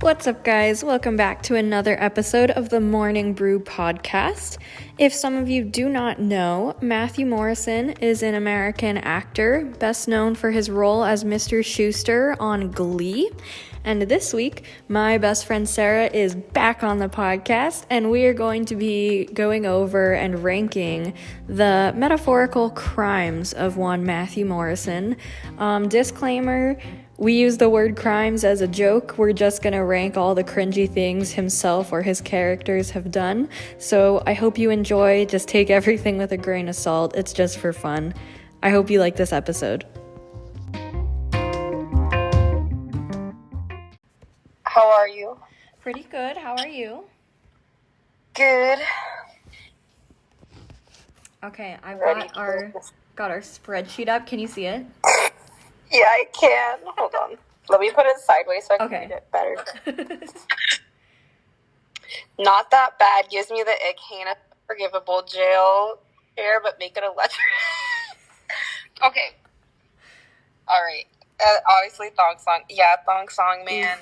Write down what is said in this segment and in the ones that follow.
What's up, guys? Welcome back to another episode of the Morning Brew podcast. If some of you do not know, Matthew Morrison is an American actor, best known for his role as Mr. Schuester on Glee. And this week, my best friend Sara is back on the podcast, and we are going to be going over and ranking the metaphorical crimes of one Matthew Morrison. Disclaimer, we use the word crimes as a joke. We're just going to rank all the cringy things himself or his characters have done. So I hope you enjoy. Just take everything with a grain of salt. It's just for fun. I hope you like this episode. How are you? Pretty good. How are you? Good. Okay, I've got our spreadsheet up. Can you see it? Yeah, I can. Hold on. Let me put it sideways so I can read it better. Not that bad. Gives me the ick. Hannah, forgivable jail chair, but make it a letter. Okay. All right. Obviously, thong song. Yeah, thong song, man.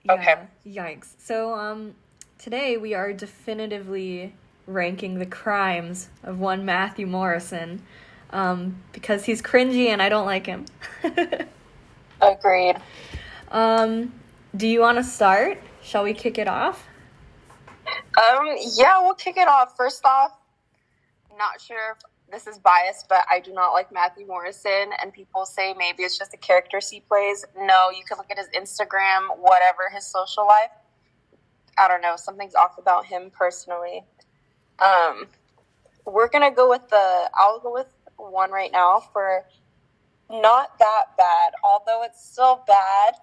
Okay. Yeah, yikes. So, today we are definitively ranking the crimes of one Matthew Morrison. Because he's cringy and I don't like him. Agreed. Do you want to start? Shall we kick it off? Yeah, we'll kick it off. First off, not sure if this is biased, but I do not like Matthew Morrison, and people say maybe it's just the characters he plays. No, you can look at his Instagram, whatever, his social life. I don't know, something's off about him personally. I'll go with one right now for not that bad, although it's still bad,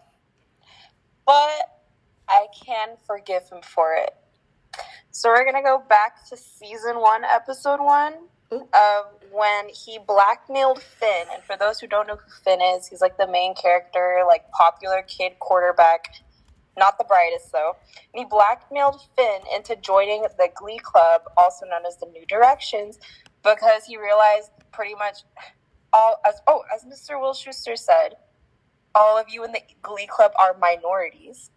but I can forgive him for it. So we're gonna go back to season 1, episode 1 of when he blackmailed Finn. And for those who don't know who Finn is, he's like the main character, like popular kid quarterback, not the brightest though. And he blackmailed Finn into joining the Glee Club, also known as the New Directions, because he realized pretty much as Mr. Will Schuester said, all of you in the Glee Club are minorities.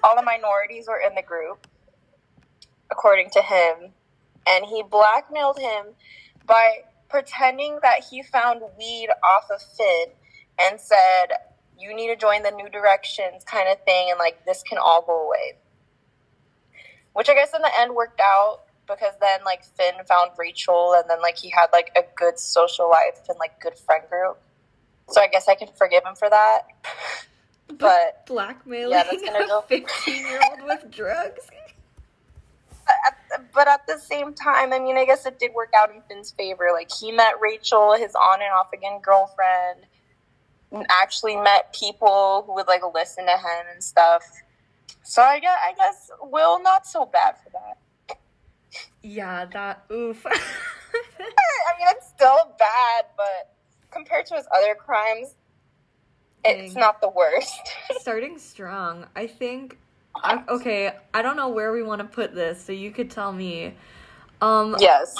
All the minorities were in the group, according to him. And he blackmailed him by pretending that he found weed off of Finn and said, you need to join the New Directions kind of thing, and like this can all go away. Which I guess in the end worked out, because then, like, Finn found Rachel, and then, like, he had, like, a good social life and, like, good friend group. So I guess I can forgive him for that. But blackmailing a 15-year-old with drugs? But at the same time, I mean, I guess it did work out in Finn's favor. Like, he met Rachel, his on and off again girlfriend, and actually met people who would, like, listen to him and stuff. So I guess Will, not so bad for that. Yeah, oof. I mean, it's still bad, but compared to his other crimes, it's not the worst. Starting strong. I think, I don't know where we want to put this, so you could tell me. Yes.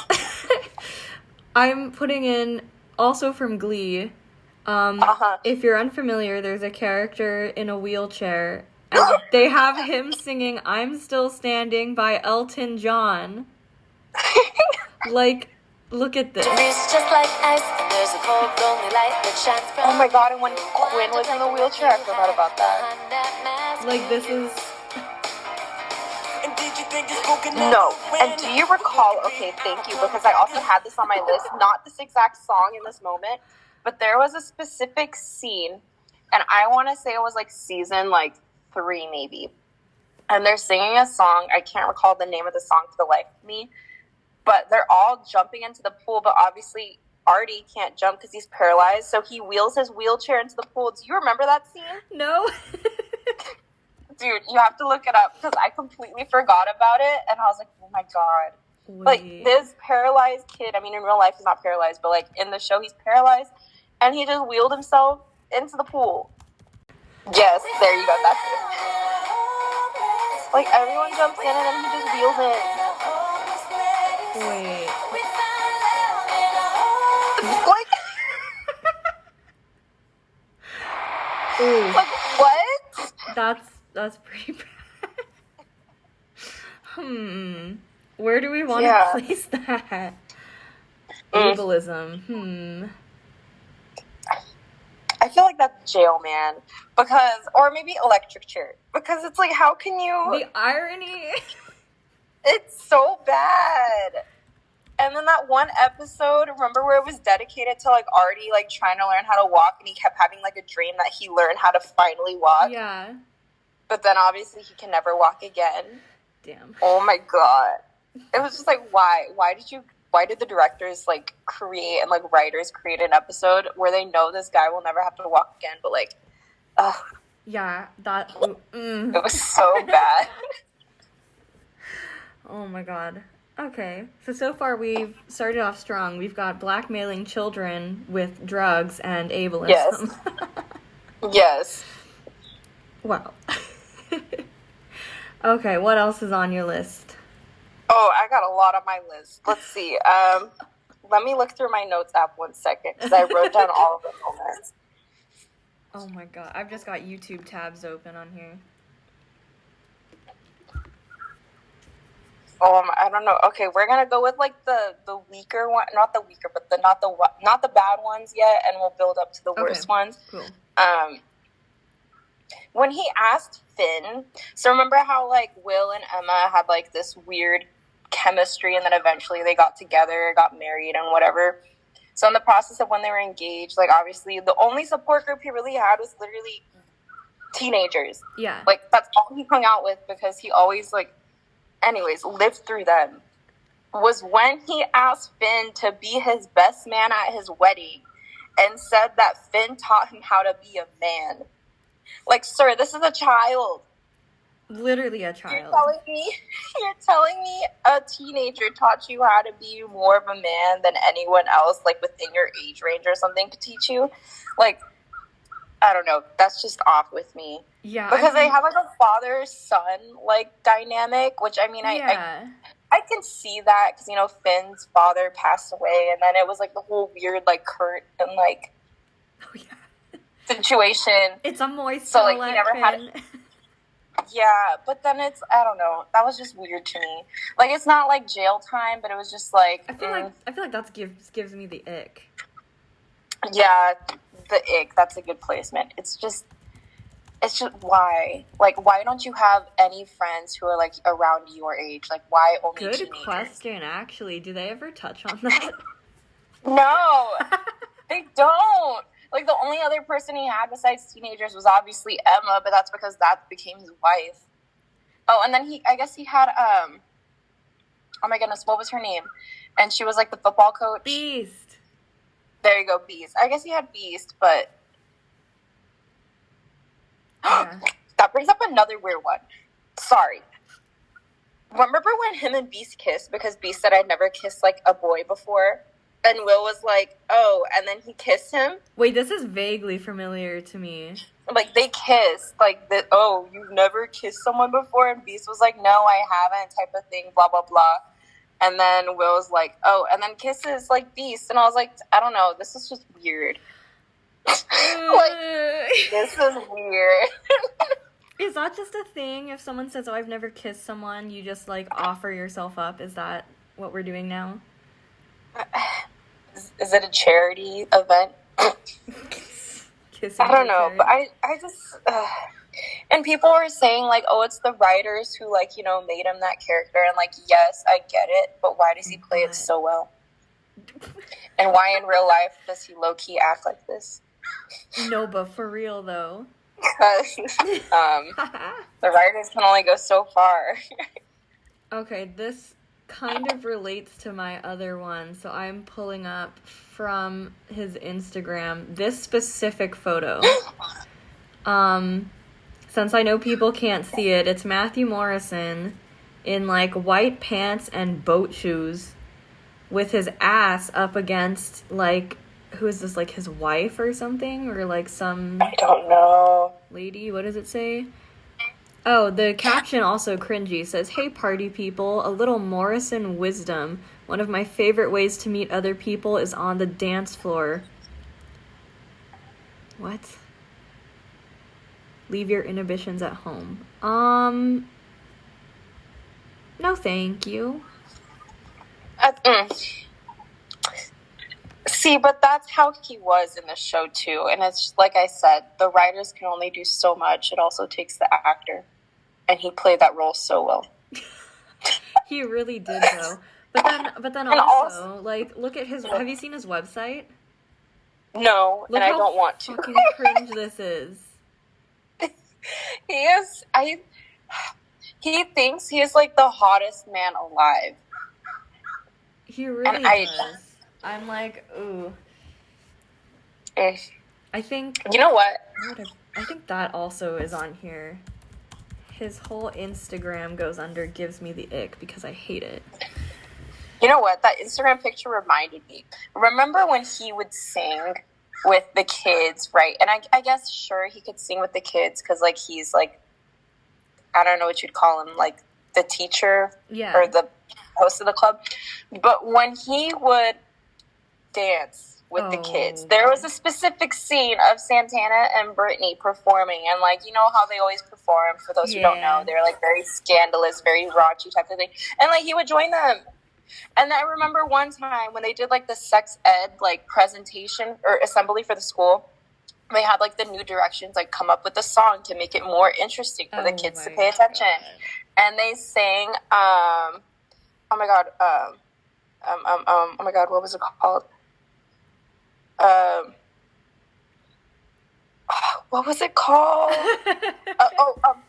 I'm putting in, also from Glee, if you're unfamiliar, there's a character in a wheelchair, and they have him singing I'm Still Standing by Elton John. Like, look at this. Oh my god, and when Quinn was in the wheelchair, I forgot about that. Like, this is... No, and do you recall, okay, thank you, because I also had this on my list, not this exact song in this moment, but there was a specific scene, and I want to say it was, like, season, 3 maybe, and they're singing a song. I can't recall the name of the song for the life of me, but they're all jumping into the pool, but obviously Artie can't jump because he's paralyzed, so he wheels his wheelchair into the pool. Do you remember that scene? No. Dude, you have to look it up, because I completely forgot about it, and I was like, oh my god. Wait. Like, this paralyzed kid, I mean, in real life he's not paralyzed, but, like, in the show he's paralyzed, and he just wheeled himself into the pool. Yes, there you go, that's it. Like, everyone jumps in, and then he just wheels in. Wait. Like... Ooh. That's pretty bad. Where do we want to place that? Ableism. I feel like that's jail, man. Because, or maybe electric chair. Because it's like, how can you... The irony. It's so bad. And then that one episode, remember where it was dedicated to, like, Artie, like, trying to learn how to walk, and he kept having, like, a dream that he learned how to finally walk? Yeah. But then, obviously, he can never walk again. Damn. Oh, my God. It was just like, why? Why did the directors, like, create, and, like, writers create an episode where they know this guy will never have to walk again, but, like, ugh. Yeah, that... It was so bad. Oh, my God. Okay, so far we've started off strong. We've got blackmailing children with drugs and ableism. Yes. Yes. Wow. Okay, what else is on your list? Oh, I got a lot on my list. Let's see. Let me look through my notes app 1 second, because I wrote down all of the moments. Oh my God, I've just got YouTube tabs open on here. I don't know. Okay, we're gonna go with like the weaker one, not the weaker, but not the bad ones yet, and we'll build up to the worst ones. Cool. When he asked Finn, so remember how like Will and Emma had like this weird chemistry, and then eventually they got together, got married, and whatever. So in the process of when they were engaged, like obviously the only support group he really had was literally teenagers. Yeah. Like that's all he hung out with, because he always like. Anyways, lived through them, was when he asked Finn to be his best man at his wedding and said that Finn taught him how to be a man. Like, sir, this is a child. Literally a child. You're telling me a teenager taught you how to be more of a man than anyone else, like within your age range or something, could teach you? Like, I don't know. That's just off with me. Yeah. Because they have like a father-son like dynamic, which I mean, I can see that because, you know, Finn's father passed away, and then it was like the whole weird like Kurt and like situation. It's a moist. So like he never had. Yeah, but then it's, I don't know. That was just weird to me. Like it's not like jail time, but it was just like I feel like that gives me the ick. Yeah, the ick. That's a good placement. It's just why? Like, why don't you have any friends who are like around your age? Like, why only Good teenagers? question, actually. Do they ever touch on that? No, they don't. Like, the only other person he had besides teenagers was obviously Emma, but that's because that became his wife. Oh, and then I guess he had, oh my goodness, what was her name? And she was like the football coach. Beast. There you go, Beast. I guess he had Beast, but... Yeah. That brings up another weird one. Sorry. Remember when him and Beast kissed because Beast said I'd never kissed like a boy before? And Will was like, oh, and then he kissed him? Wait, this is vaguely familiar to me. Like, they kissed. Like, oh, you've never kissed someone before? And Beast was like, no, I haven't, type of thing, blah, blah, blah. And then Will was like, oh, and then kisses like Beast. And I was like, I don't know, this is just weird. Like, this is weird. Is that just a thing? If someone says, oh, I've never kissed someone, you just, like, offer yourself up? Is that what we're doing now? Is it a charity event? Kissing I don't know, but I just... And people were saying, like, oh, it's the writers who, like, you know, made him that character. And, like, yes, I get it, but why does he play it so well? And why in real life does he low-key act like this? No, but for real, though. Because the writers can only go so far. Okay, this kind of relates to my other one. So I'm pulling up from his Instagram this specific photo. Since I know people can't see it, it's Matthew Morrison in, like, white pants and boat shoes with his ass up against, like, who is this, like, his wife or something? Or, like, some... I don't know. Lady, what does it say? Oh, the caption, also cringy, says, hey, party people, a little Morrison wisdom. One of my favorite ways to meet other people is on the dance floor. What? Leave your inhibitions at home. No thank you. See, but that's how he was in the show, too. And it's just, like I said, the writers can only do so much. It also takes the actor. And he played that role so well. He really did, though. But then also, like, look at his... Have you seen his website? No, look and I don't want to. Look how fucking cringe this is. He thinks he is, like, the hottest man alive. He really does. I'm like, ooh. I think... You know what? I think that also is on here. His whole Instagram goes under gives me the ick because I hate it. You know what? That Instagram picture reminded me. Remember when he would sing with the kids, right? And I guess, sure, he could sing with the kids because, like, he's, like, I don't know what you'd call him, like, the teacher or the host of the club. But when he would dance with the kids, there was a specific scene of Santana and Brittany performing, and, like, you know how they always perform, for those who don't know, they're, like, very scandalous, very raunchy type of thing, and, like, he would join them. And I remember one time when they did, like, the sex ed, like, presentation or assembly for the school, they had, like, the new directions, like, come up with a song to make it more interesting for the kids to pay attention. And they sang, oh my god, what was it called? What was it called?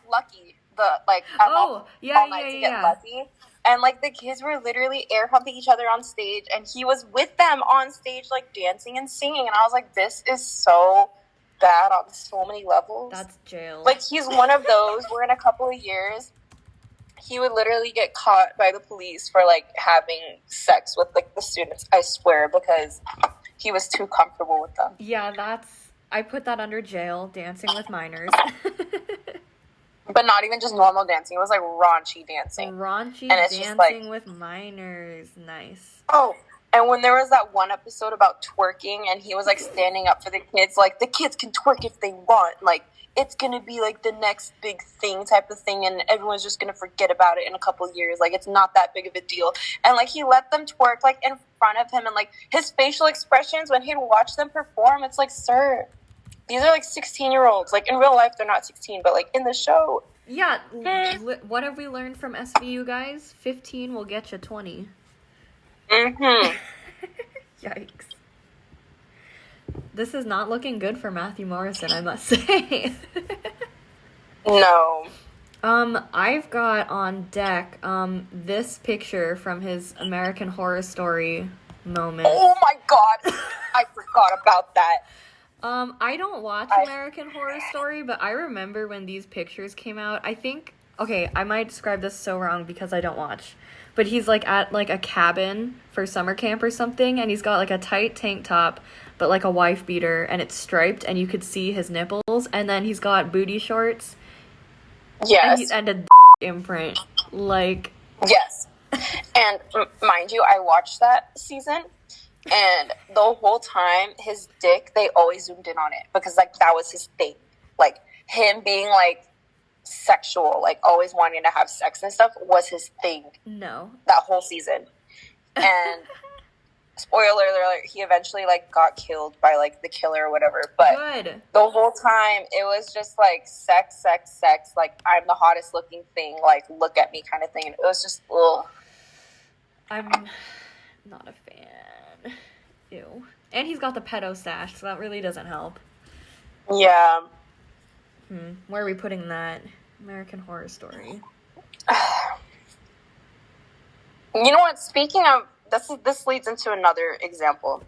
Lucky. All night to get lucky. And, like, the kids were literally air humping each other on stage, and he was with them on stage, like, dancing and singing. And I was like, this is so bad on so many levels. That's jail. Like, he's one of those where in a couple of years, he would literally get caught by the police for, like, having sex with, like, the students, I swear, because he was too comfortable with them. Yeah, I put that under jail, dancing with minors. But not even just normal dancing. It was, like, raunchy dancing. Raunchy dancing with minors. Nice. Oh, and when there was that one episode about twerking, and he was, like, standing up for the kids, like, the kids can twerk if they want. Like, it's going to be, like, the next big thing type of thing, and everyone's just going to forget about it in a couple of years. Like, it's not that big of a deal. And, like, he let them twerk, like, in front of him. And, like, his facial expressions when he'd watch them perform, it's like, sir, these are, like, 16-year-olds. Like, in real life, they're not 16, but, like, in the show. Yeah. What have we learned from SVU, guys? 15 will get you 20. Mm-hmm. Yikes. This is not looking good for Matthew Morrison, I must say. No. I've got on deck, this picture from his American Horror Story moment. Oh my god! I forgot about that. I don't watch American Horror Story, but I remember when these pictures came out. I think, okay, I might describe this so wrong because I don't watch, but he's, like, at, like, a cabin for summer camp or something, and he's got, like, a tight tank top, but, like, a wife beater, and it's striped, and you could see his nipples, and then he's got booty shorts. Yes. And a imprint. Like... Yes. And, mind you, I watched that season, and the whole time, his dick, they always zoomed in on it, because, like, that was his thing. Like, him being, like, sexual, like, always wanting to have sex and stuff was his thing. No. That whole season. And... spoiler alert, he eventually, like, got killed by, like, the killer or whatever. But good. The whole time, it was just, like, sex, like, I'm the hottest looking thing, like, look at me kind of thing. And it was just, ugh. I'm not a fan. Ew. And he's got the pedo stash, so that really doesn't help. Yeah. Where are we putting that? American Horror Story. You know what? Speaking of... This leads into another example.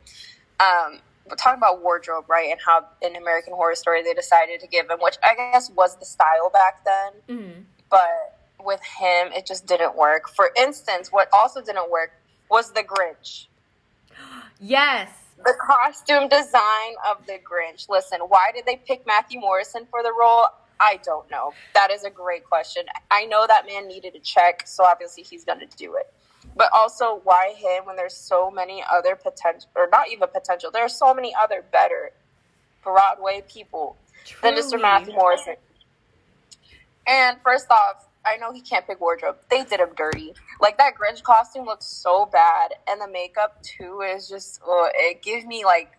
We're talking about wardrobe, right? And how in American Horror Story they decided to give him, which I guess was the style back then. Mm-hmm. But with him, it just didn't work. For instance, what also didn't work was the Grinch. Yes. The costume design of the Grinch. Listen, why did they pick Matthew Morrison for the role? I don't know. That is a great question. I know that man needed a check, so obviously he's going to do it. But also, why him when there's so many other potential, or not even potential, there are so many other better Broadway people than Mr. Matthew Morrison. And first off, I know he can't pick wardrobe. They did him dirty. Like, that Grinch costume looks so bad. And the makeup, too, is just, it gives me, like,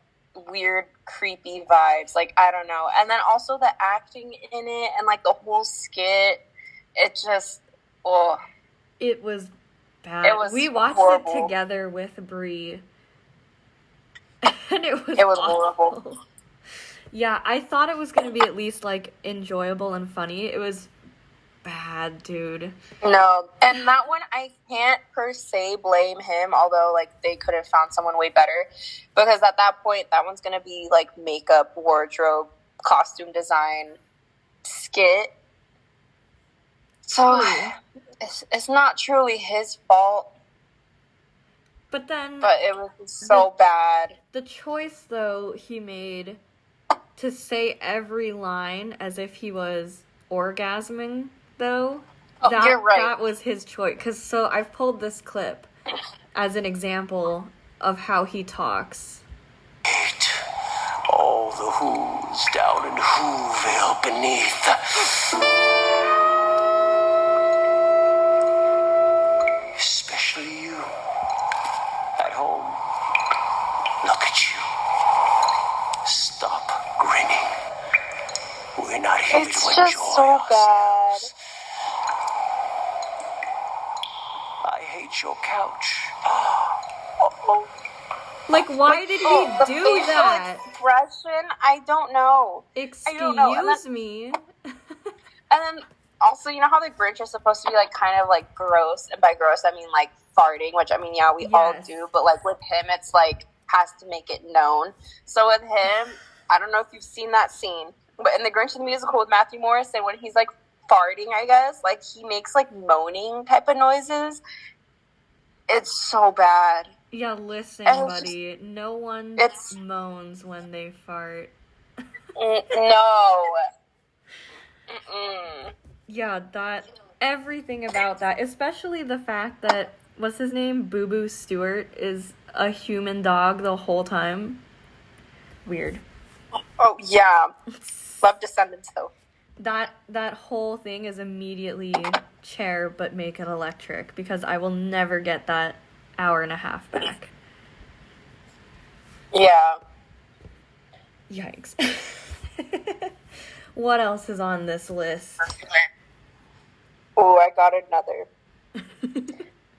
weird, creepy vibes. Like, I don't know. And then also the acting in it and, like, the whole skit, it just, It was bad. We watched horrible. it together with Brie. And it was horrible. Yeah, I thought it was going to be at least, like, enjoyable and funny. It was bad, dude. No, and that one I can't per se blame him, although, like, they could have found someone way better, because at that point that one's gonna be like makeup, wardrobe, costume design, skit, so it's not truly his fault, but it was so bad. The choice, though, he made to say every line as if he was orgasming, though, you're right. That was his choice. Because I've pulled this clip as an example of how he talks. All the who's down in Whoville beneath. Especially you at home. Look at you. Stop grinning. We're not here to enjoy ourselves. It's just so bad. I hate your couch. Like, why did he do that? Expression, I don't know. Excuse me. And then also, you know how the Grinch is supposed to be, like, kind of, like, gross, and by gross I mean, like, farting, which, I mean, yeah, we all do, but, like, with him, it's, like, has to make it known. So with him, I don't know if you've seen that scene, but in the Grinch the Musical with Matthew Morrison, when he's, like, farting, I guess, like, he makes, like, moaning type of noises. It's so bad. Yeah, listen, buddy. No one moans when they fart. No. Mm-mm. Yeah, everything about that, especially the fact that, what's his name? Boo Boo Stewart is a human dog the whole time. Weird. Oh, yeah. Love Descendants, though. That whole thing is immediately chair, but make it electric, because I will never get that hour and a half back. Yeah. Yikes. What else is on this list? Oh, I got another.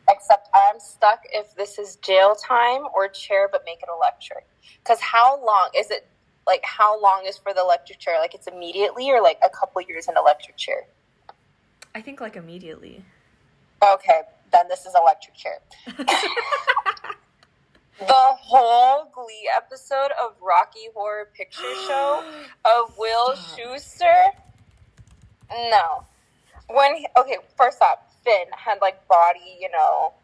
Except I'm stuck if this is jail time or chair, but make it electric. Because how long is it? Like, how long is for the electric chair? Like, it's immediately, or like a couple years in electric chair? I think like immediately. Okay, then this is electric chair. The whole Glee episode of Rocky Horror Picture Show of Will Schuester? No. First off, Finn had, like, body, you know,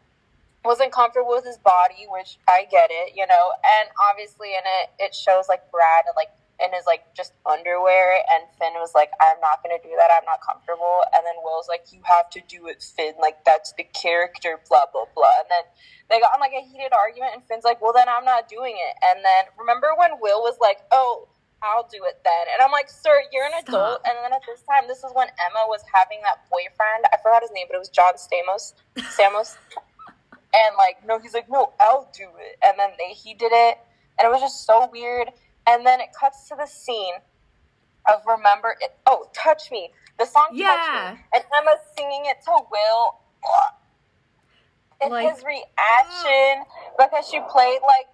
wasn't comfortable with his body, which I get it, you know, and obviously in it shows, like, Brad, like, in his, like, just underwear, and Finn was like, I'm not gonna do that, I'm not comfortable, and then Will's like, you have to do it, Finn, like, that's the character, blah, blah, blah, and then they got on, like, a heated argument, and Finn's like, well, then I'm not doing it, and then, remember when Will was like, oh, I'll do it then, and I'm like, sir, you're an adult, and then at this time, this is when Emma was having that boyfriend, I forgot his name, but it was John Stamos, and, like, no, he's like, no, I'll do it, and then he did it, and it was just so weird. And then it cuts to the scene of Remember It. Oh, Touch Me. The song Touch Me. And Emma's singing it to Will. And like, his reaction, because she played like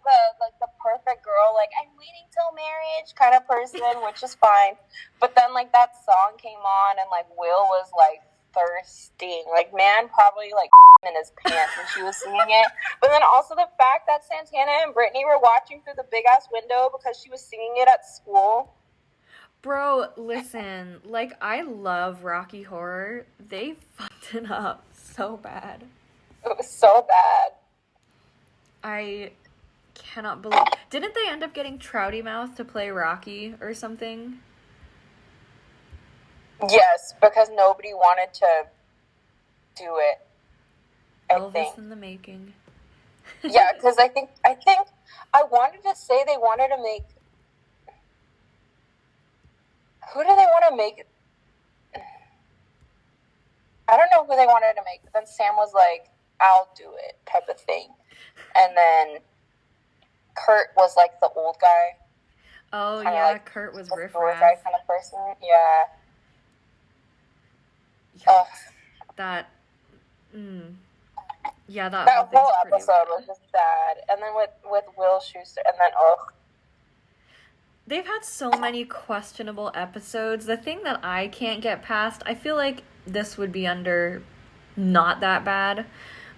the perfect girl, like, I'm waiting till marriage kind of person, which is fine. But then, like, that song came on, and, like, Will was, like, thirsting. Like, man probably, like, in his pants when she was singing it. But then also the fact that Santana and Brittany were watching through the big ass window because she was singing it at school. Bro, listen, like, I love Rocky Horror. They fucked it up so bad. It was so bad. I cannot believe. Didn't they end up getting Trouty Mouth to play Rocky or something? Yes, because nobody wanted to do it. Elvis in the making. Yeah, because I think I wanted to say they wanted to make. Who do they want to make? I don't know who they wanted to make, but then Sam was like, I'll do it, type of thing. And then Kurt was like the old guy. Oh, kinda yeah, like Kurt was the riff door raff. guy kind of person. Yeah. Ugh. That, yeah, that That whole pretty episode bad. was just bad. And then with Will Schuester, and then, They've had so many questionable episodes. The thing that I can't get past, I feel like this would be under not that bad,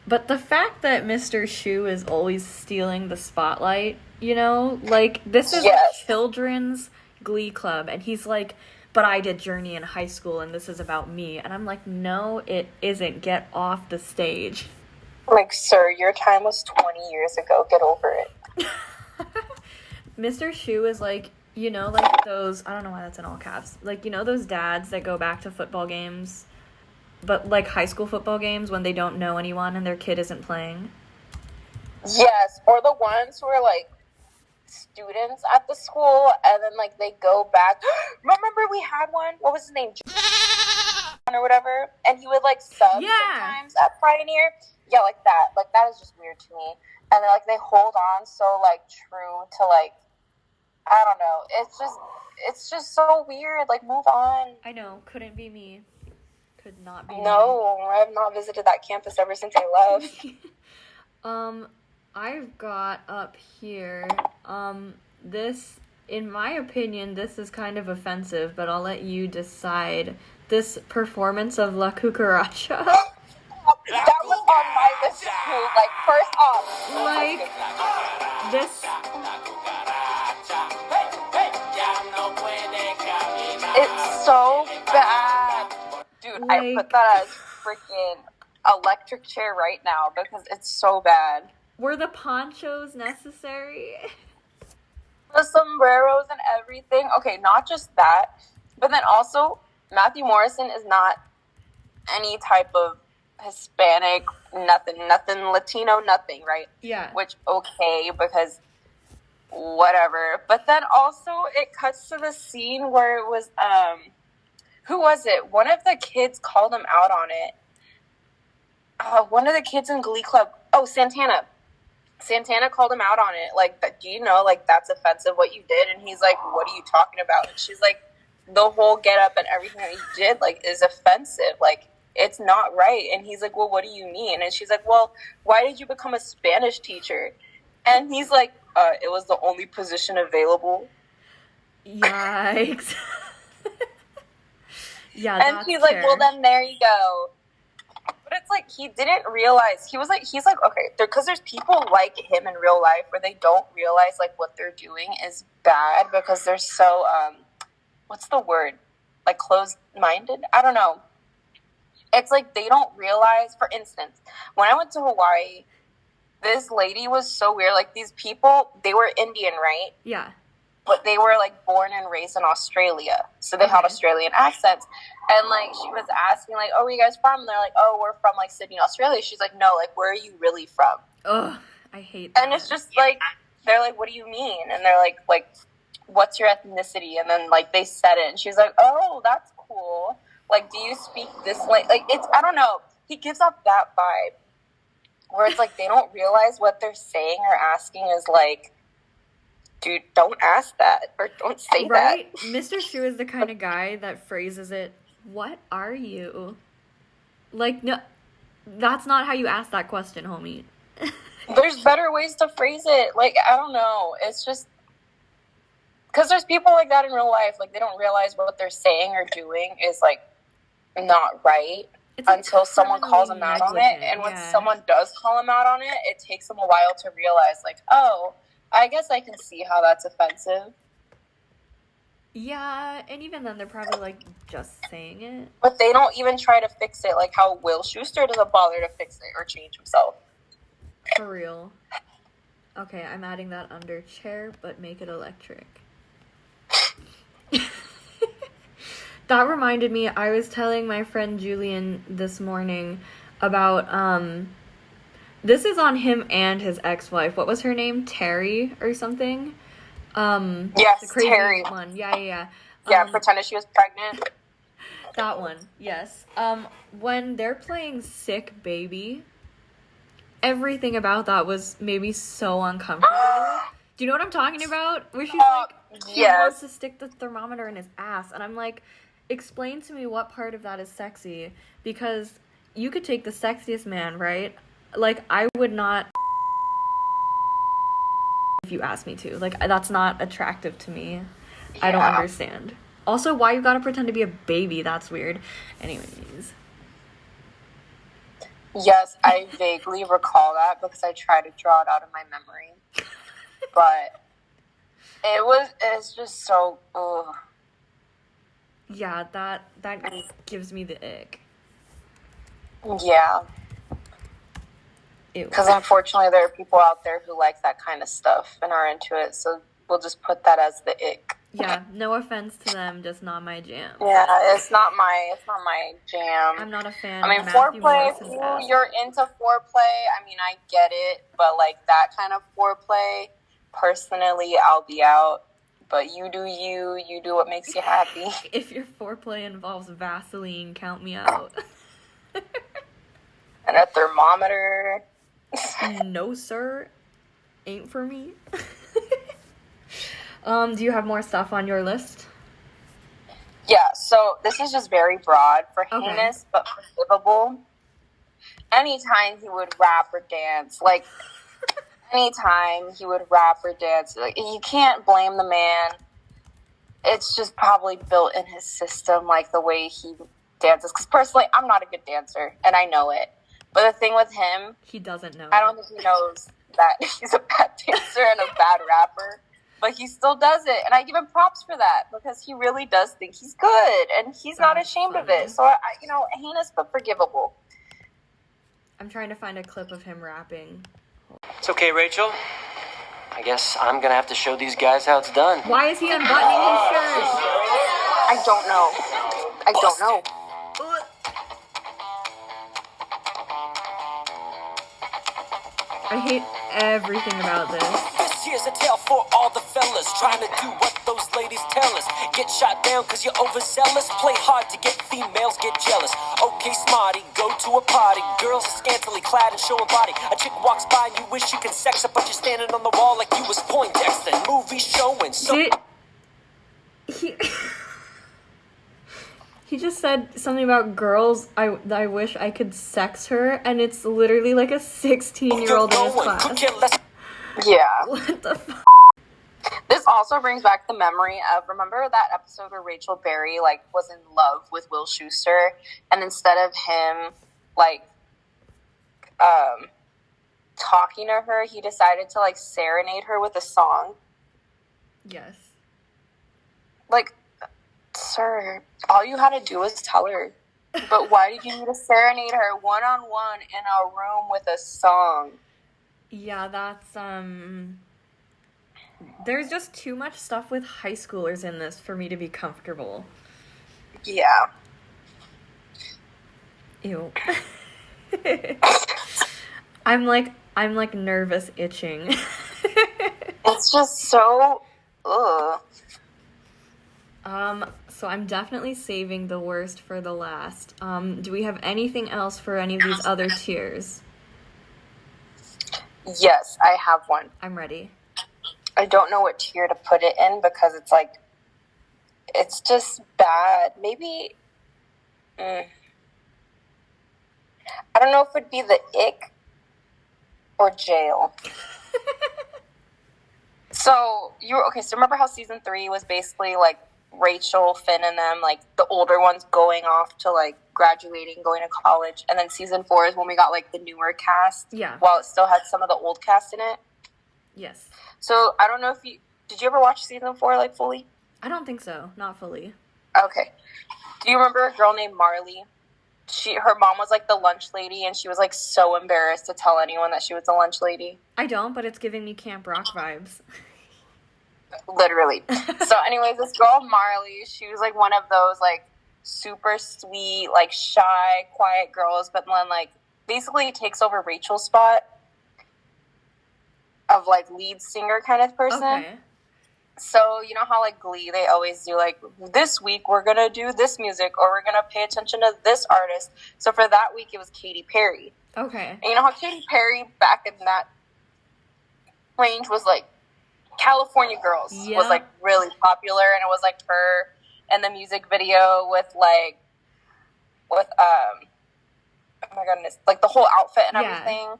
but the fact that Mr.Schue is always stealing the spotlight, you know? Like, this is Yes. a children's Glee club, and he's like, but I did Journey in high school, and this is about me. And I'm like, no, it isn't. Get off the stage. like, sir, your time was 20 years ago. Get over it. Mr.Schue is like, you know, like those, I don't know why that's in all caps, like, you know those dads that go back to football games, but like high school football games when they don't know anyone and their kid isn't playing? Yes, or the ones who are like students at the school, and then like they go back. Remember we had one? What was his name? John or whatever, and he would like sub sometimes at Pioneer. Yeah, like that. Like that is just weird to me. And then like they hold on so like true to like, I don't know. It's just so weird. Like move on. I know, couldn't be me. Could not be No, I have not visited that campus ever since I left. I've got up here, this, in my opinion, this is kind of offensive, but I'll let you decide. This performance of La Cucaracha. That was on my list too. Like, first off. Like, this. It's so bad. Dude, Like, I put that as freaking electric chair right now because it's so bad. Were the ponchos necessary? The sombreros and everything. Okay, not just that, but then also Matthew Morrison is not any type of Hispanic, nothing, Latino, nothing, right? Yeah. Which, okay, because whatever. But then also it cuts to the scene where it was, who was it? One of the kids called him out on it. One of the kids in Glee Club. Oh, Santana. Santana called him out on it. Like, do you know, like, that's offensive what you did? And he's like, what are you talking about? And she's like, the whole get up and everything that you did, like, is offensive. Like, it's not right. And he's like, well, what do you mean? And she's like, well, why did you become a Spanish teacher? And he's like, it was the only position available. Yikes. Yeah, and that's he's like, fair. well, then there you go. But it's like, he didn't realize, he's like, okay, because there's people like him in real life where they don't realize, like, what they're doing is bad because they're so, what's the word? Like, closed-minded? I don't know. It's like, they don't realize, for instance, when I went to Hawaii, this lady was so weird. Like, these people, they were Indian, right? Yeah. But they were, like, born and raised in Australia. So they had Australian accents. And, like, she was asking, like, oh, where are you guys from? And they're like, oh, we're from, like, Sydney, Australia. She's like, no, like, where are you really from? Ugh, I hate that. And it's just, like, they're like, what do you mean? And they're like, what's your ethnicity? And then, like, they said it. And she's like, oh, that's cool. Like, do you speak this language? Like, it's, I don't know. He gives off that vibe. Where it's, like, they don't realize what they're saying or asking is, like, dude, don't ask that or don't say right? that. Mr.Schue is the kind of guy that phrases it, what are you? Like, no, that's not how you ask that question, homie. There's better ways to phrase it. Like, I don't know. It's just, because there's people like that in real life. Like, they don't realize what they're saying or doing is, like, not right until someone calls them out on it. And when someone does call them out on it, it takes them a while to realize, like, oh, I guess I can see how that's offensive. Yeah, and even then, they're probably, like, just saying it. But they don't even try to fix it, like how Will Schuester doesn't bother to fix it or change himself. For real. Okay, I'm adding that under chair, but make it electric. That reminded me, I was telling my friend Julian this morning about, this is on him and his ex-wife. What was her name? Terry or something? Yes, the crazy Terry. one. Yeah. Yeah, pretended she was pregnant. That one, yes. When they're playing Sick Baby, everything about that made me so uncomfortable. Do you know what I'm talking about? Where she's like, he wants to stick the thermometer in his ass, and I'm like, explain to me what part of that is sexy, because you could take the sexiest man, right? Like, I would not if you asked me to. Like, that's not attractive to me. Yeah. I don't understand. Also, why you gotta pretend to be a baby? That's weird. Anyways. Yes, I vaguely recall that because I tried to draw it out of my memory. But it's just so, ugh. Yeah, that gives me the ick. Yeah. Because unfortunately there are people out there who like that kind of stuff and are into it, so we'll just put that as the ick. Yeah, no offense to them, just not my jam. Yeah, it's not my jam. I'm not a fan. I mean, foreplay, if you're into foreplay, I mean, I get it, but like that kind of foreplay, personally, I'll be out. But you do what makes you happy. If your foreplay involves Vaseline, count me out. And a thermometer. No, sir. Ain't for me. Do you have more stuff on your list? Yeah, so this is just very broad for heinous, but forgivable. Anytime he would rap or dance, like, anytime he would rap or dance, like, you can't blame the man. It's just probably built in his system, like, the way he dances. Because personally, I'm not a good dancer, and I know it. But the thing with him... He doesn't know. I don't think he knows that he's a bad dancer and a bad rapper. But he still does it, and I give him props for that because he really does think he's good, and he's not ashamed of it. So, heinous but forgivable. I'm trying to find a clip of him rapping. It's okay, Rachel. I guess I'm gonna have to show these guys how it's done. Why is he unbuttoning his shirt? I don't know. I hate everything about this. Here's a tale for all the fellas trying to do what those ladies tell us. Get shot down cause you're overzealous. Play hard to get females, get jealous. Okay, smarty, go to a party. Girls are scantily clad and show a body. A chick walks by and you wish you can sex her, but you're standing on the wall like you was Poindexter. Movie showing. He just said something about girls I wish I could sex her, and it's literally like a 16-year-old in his class. Yeah. What the fuck? This also brings back the memory of, remember that episode where Rachel Berry, like, was in love with Will Schuester, and instead of him, like, talking to her, he decided to, like, serenade her with a song? Yes. Like, sir, all you had to do was tell her. But why did you need to serenade her one-on-one in a room with a song? Yeah, that's, there's just too much stuff with high schoolers in this for me to be comfortable. Yeah. Ew. I'm like nervous itching. It's just so, ugh. So I'm definitely saving the worst for the last. Do we have anything else for any of these other tiers? Yes, I have one. I'm ready. I don't know what tier to put it in because it's like, it's just bad. Maybe, I don't know if it'd be the ick or jail. So remember how season 3 was basically like Rachel, Finn, and them, like the older ones going off to like graduating, going to college, and then season 4 is when we got like the newer cast. Yeah. While it still had some of the old cast in it. Yes. So I don't know if did you ever watch season 4 like fully? I don't think so. Not fully. Okay. Do you remember a girl named Marley? Her mom was like the lunch lady, and she was like so embarrassed to tell anyone that she was a lunch lady. I don't, but it's giving me Camp Rock vibes. Literally. So anyways, this girl Marley, she was like one of those like super sweet, like shy, quiet girls, but then like basically takes over Rachel's spot of like lead singer kind of person. Okay. So, you know how, like, Glee, they always do, like, this week we're going to do this music, or we're going to pay attention to this artist. So for that week, it was Katy Perry. Okay. And you know how Katy Perry, back in that range, was, like, California Girls was, like, really popular, and it was, like, her and the music video with, oh my goodness, like, the whole outfit and everything.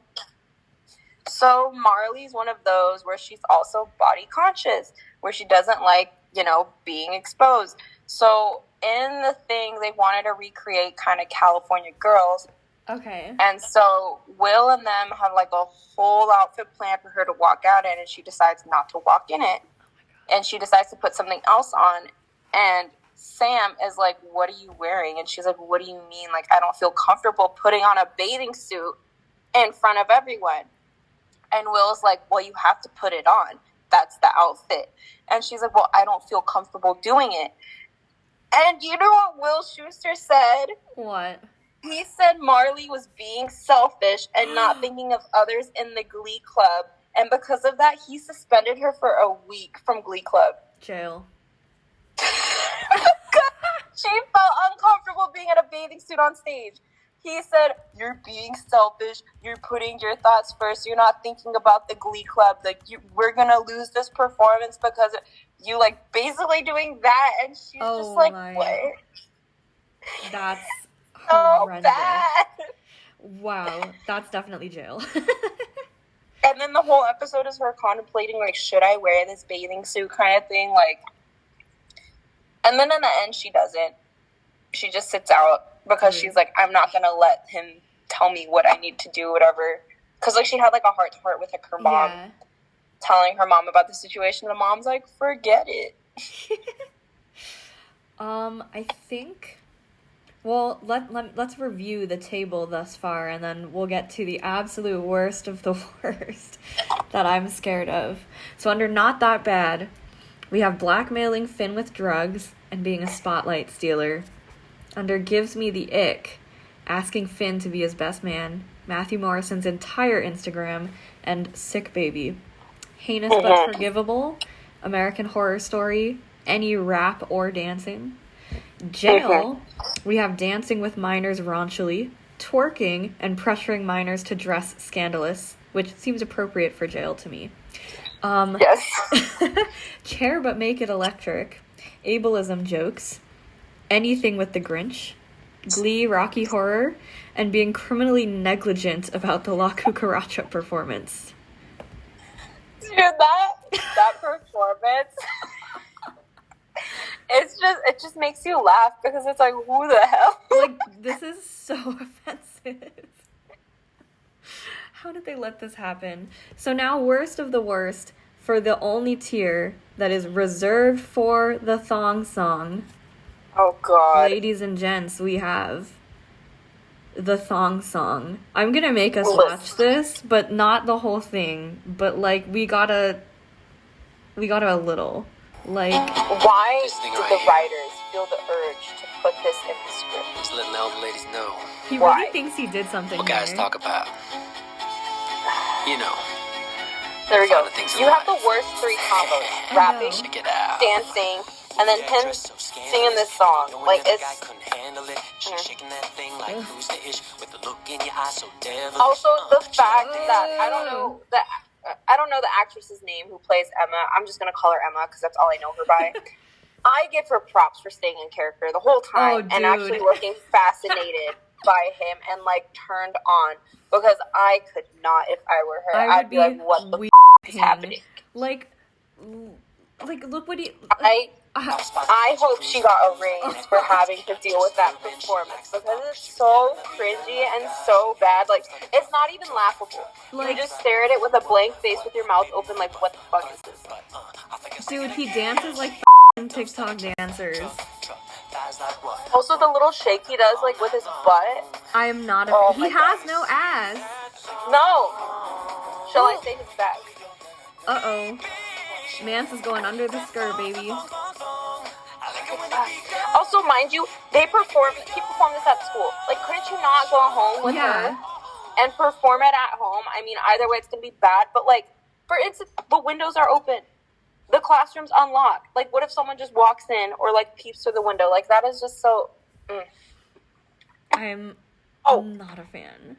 So Marley's one of those where she's also body conscious, where she doesn't like, you know, being exposed. So in the thing, they wanted to recreate kind of California Girls. Okay. And so Will and them have like a whole outfit planned for her to walk out in, and she decides not to walk in it. And she decides to put something else on. And Sam is like, what are you wearing? And she's like, what do you mean? Like, I don't feel comfortable putting on a bathing suit in front of everyone. And Will's like, well, you have to put it on. That's the outfit. And she's like, well, I don't feel comfortable doing it. And you know what Will Schuester said? What? He said Marley was being selfish and not thinking of others in the Glee Club. And because of that, he suspended her for a week from Glee Club. Jail. She felt uncomfortable being in a bathing suit on stage. He said, you're being selfish. You're putting your thoughts first. You're not thinking about the Glee Club. Like, we're going to lose this performance because you, like, basically doing that. And she's just like, what? That's so horrendous. bad. Wow. That's definitely jail. And then the whole episode is her contemplating, like, should I wear this bathing suit kind of thing? Like, and then in the end, she doesn't. She just sits out. Because she's like, I'm not going to let him tell me what I need to do, whatever. Because, like, she had, like, a heart-to-heart with, like, her mom. Yeah. Telling her mom about the situation. The mom's like, forget it. I think... Well, let's review the table thus far, and then we'll get to the absolute worst of the worst that I'm scared of. So under Not That Bad, we have blackmailing Finn with drugs and being a spotlight stealer. Under Gives Me the Ick, asking Finn to be his best man, Matthew Morrison's entire Instagram, and Sick Baby. Heinous but Forgivable, American Horror Story, any rap or dancing. Jail, we have dancing with minors raunchily, twerking, and pressuring minors to dress scandalous, which seems appropriate for jail to me. Yes. Chair but make it electric, ableism jokes, anything with the Grinch, Glee, Rocky Horror, and being criminally negligent about the La Cucaracha performance. Dude, that performance, it just makes you laugh because it's like, who the hell? Like, this is so offensive. How did they let this happen? So now, worst of the worst, for the only tier that is reserved for the thong song. Oh, God. Ladies and gents, we have the thong song. I'm gonna make us watch this, but not the whole thing. But, like, we gotta a little. Like... Why did the writers feel the urge to put this in the script? Just letting all the ladies know. He really thinks he did something what guys talk about. You know. There we go. You have the worst three combos. Rapping, dancing, and then him singing this song. Like, it's... Also, the fact that I don't know the actress's name who plays Emma. I'm just gonna call her Emma because that's all I know her by. I give her props for staying in character the whole time and actually looking fascinated by him and, like, turned on, because I could not if I were her. I'd be like, what the f*** is happening? Like, look what he... I hope she got a raise for having to deal with that performance, because it's so cringy and so bad. Like, it's not even laughable. Like, you just stare at it with a blank face with your mouth open like, what the fuck is this? Dude, he dances like TikTok dancers. Also, the little shake he does, like, with his butt. I am not he has no ass. No. Shall I say his back? Uh-oh. Mance is going under the skirt, baby. Also, mind you, he performed this at school. Like, couldn't you not go home with her and perform it at home? I mean, either way, it's gonna be bad. But, like, for instance, the windows are open. the classroom's unlocked. Like, what if someone just walks in or, like, peeps through the window? Like, that is just so... I'm not a fan.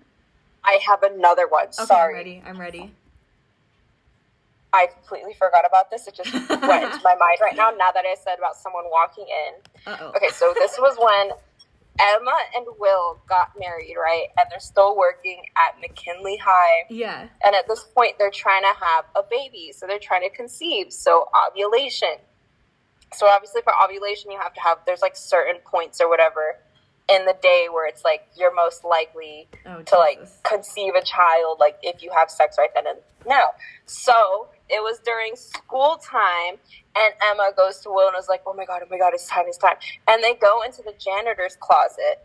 I have another one. Okay, Sorry. I'm ready. I completely forgot about this. It just went into my mind right now that I said about someone walking in. Uh-oh. Okay, so this was when Emma and Will got married, right? And they're still working at McKinley High. Yeah. And at this point, they're trying to have a baby. So they're trying to conceive. So ovulation. So obviously for ovulation, you have to have, there's like certain points or whatever in the day where it's like you're most likely to like conceive a child, like if you have sex right then and now. So it was during school time, and Emma goes to Will and is like, oh my god, it's time. And they go into the janitor's closet.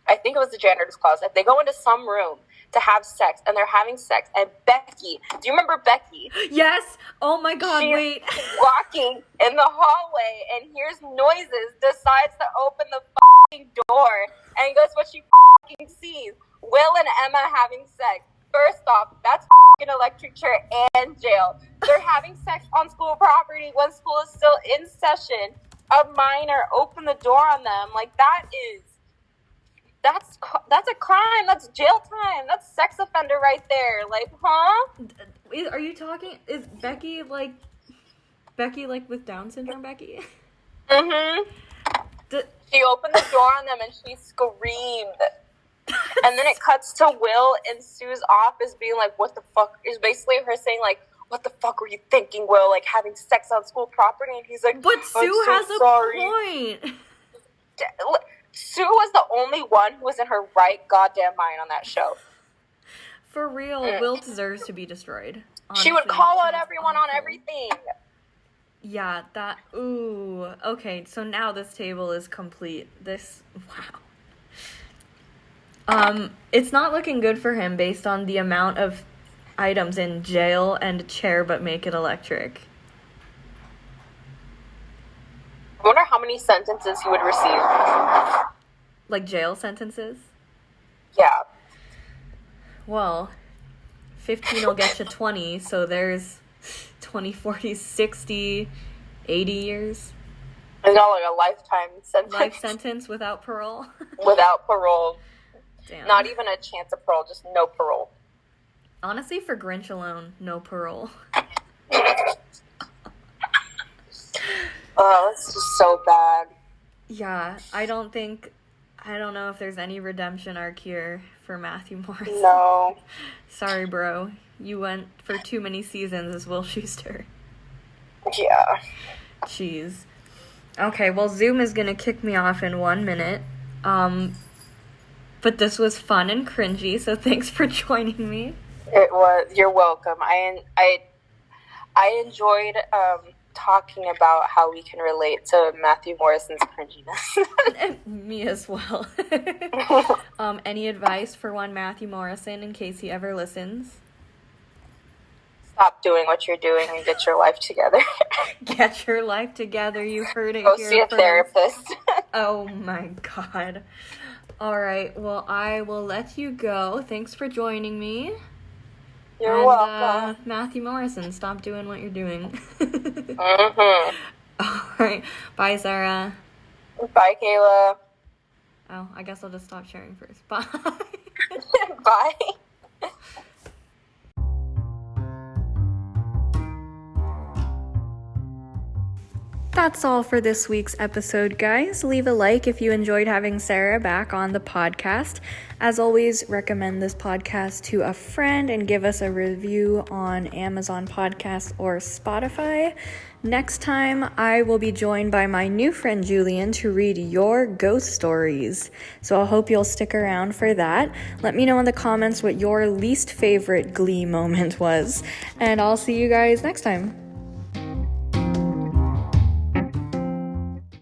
I think it was the janitor's closet. They go into some room to have sex, and they're having sex. And Becky, do you remember Becky? Yes. Oh my god, She's wait. walking in the hallway and hears noises, decides to open the door, and guess what she sees? Will and Emma having sex. First off, that's electric chair and jail. They're having sex on school property when school is still in session. A minor open the door on them. Like, that's a crime. That's jail time. That's sex offender right there. Like, huh? Are you talking, is Becky like with Down syndrome Becky? Mm-hmm. She opened the door on them and she screamed. And then it cuts to Will in Sue's office being like, what the fuck? Is basically her saying like, what the fuck were you thinking, Will? Like, having sex on school property? And he's like, but Sue has a point. Sue was the only one who was in her right goddamn mind on that show. For real, Will deserves to be destroyed. Honestly. She would call out everyone on everything. Yeah, ooh. Okay, so now this table is complete. Wow. It's not looking good for him based on the amount of items in jail and chair but make it electric. I wonder how many sentences he would receive. Like jail sentences? Yeah. Well, 15 will get you 20, so there's 20, 40, 60, 80 years. It's not like a lifetime sentence. Life sentence without parole? Without parole. Damn. Not even a chance of parole, just no parole. Honestly, for Grinch alone, no parole. Oh, it's just so bad. Yeah, I don't know if there's any redemption arc here for Matthew Morrison. No. Sorry, bro. You went for too many seasons as Will Schuester. Yeah. Jeez. Okay, well, Zoom is gonna kick me off in 1 minute. But this was fun and cringy, so thanks for joining me. It was. You're welcome. I enjoyed talking about how we can relate to Matthew Morrison's cringiness. And me as well. Any advice for one Matthew Morrison in case he ever listens? Stop doing what you're doing and get your life together. Get your life together. You heard it Go here see a first. therapist. Oh my god. All right. Well, I will let you go. Thanks for joining me. You're welcome. Matthew Morrison, stop doing what you're doing. Mm-hmm. All right. Bye, Sarah. Bye, Kayla. Oh, I guess I'll just stop sharing first. Bye. Bye. That's all for this week's episode, guys. Leave a like if you enjoyed having Sarah back on the podcast. As always, recommend this podcast to a friend and give us a review on Amazon Podcasts or Spotify. Next time, I will be joined by my new friend Julian to read your ghost stories. So I hope you'll stick around for that. Let me know in the comments what your least favorite Glee moment was, and I'll see you guys next time.